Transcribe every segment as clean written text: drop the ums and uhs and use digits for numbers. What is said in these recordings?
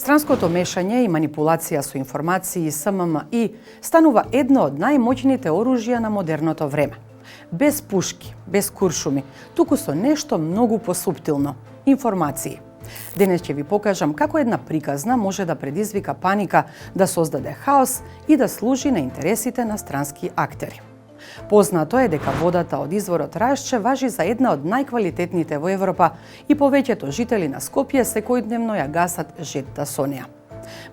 Странското мешање и манипулација со информации СММ-И станува едно од најмоќните оружја на модерното време. Без пушки, без куршуми, туку со нешто многу посуптилно – информации. Денес ќе ви покажам како една приказна може да предизвика паника, да создаде хаос и да служи на интересите на странски актери. Познато е дека водата од изворот Рашче важи за една од најквалитетните во Европа и повеќето жители на Скопје секојдневно ја гасат жетта со неа.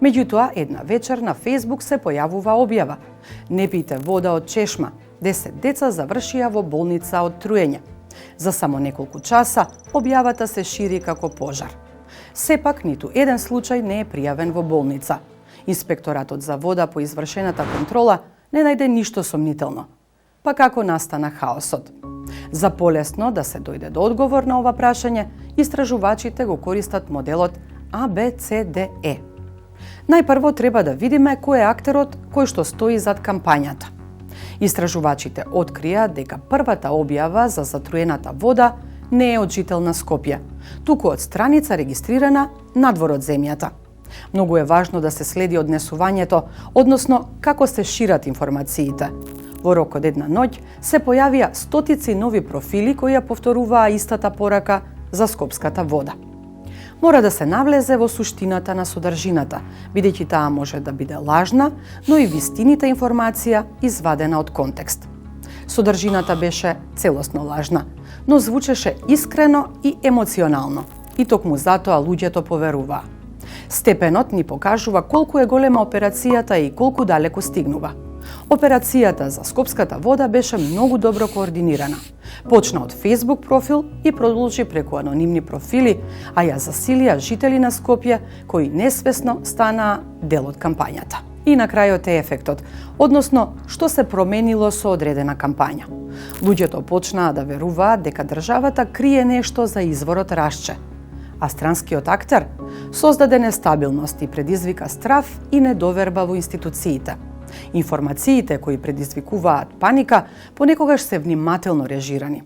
Меѓутоа, една вечер на Facebook се појавува објава: не пијте вода од чешма, 10 деца завршија во болница од труење. За само неколку часа објавата се шири како пожар. Сепак, ниту еден случај не е пријавен во болница. Инспекторатот за вода по извршената контрола не најде ништо сомнително. Па како настана хаосот? За полесно да се дојде до одговор на ова прашање, истражувачите го користат моделот ABCDE. Најпрво треба да видиме кој е актерот кој што стои зад кампањата. Истражувачите открија дека првата објава за затруената вода не е од жител на Скопје, туку од страница регистрирана надвор од земјата. Многу е важно да се следи однесувањето, односно како се шират информациите. Во рок од една ноќ се појавија стотици нови профили кои ја повторуваа истата порака за скопската вода. Мора да се навлезе во суштината на содржината, бидејќи таа може да биде лажна, но и вистината информација извадена од контекст. Содржината беше целосно лажна, но звучеше искрено и емоционално, и токму затоа луѓето поверуваа. Степенот ни покажува колку е голема операцијата и колку далеку стигнува. Операцијата за скопската вода беше многу добро координирана. Почна од Facebook профил и продолжи преку анонимни профили, а ја засилија жители на Скопје кои несвесно станаа дел од кампањата. И на крајот е ефектот, односно што се променило со одредена кампања. Луѓето почнаа да веруваат дека државата крие нешто за изворот Рашче, а странскиот актер создаде нестабилност и предизвика страв и недоверба во институциите. Информациите кои предизвикуваат паника понекогаш се внимателно режирани.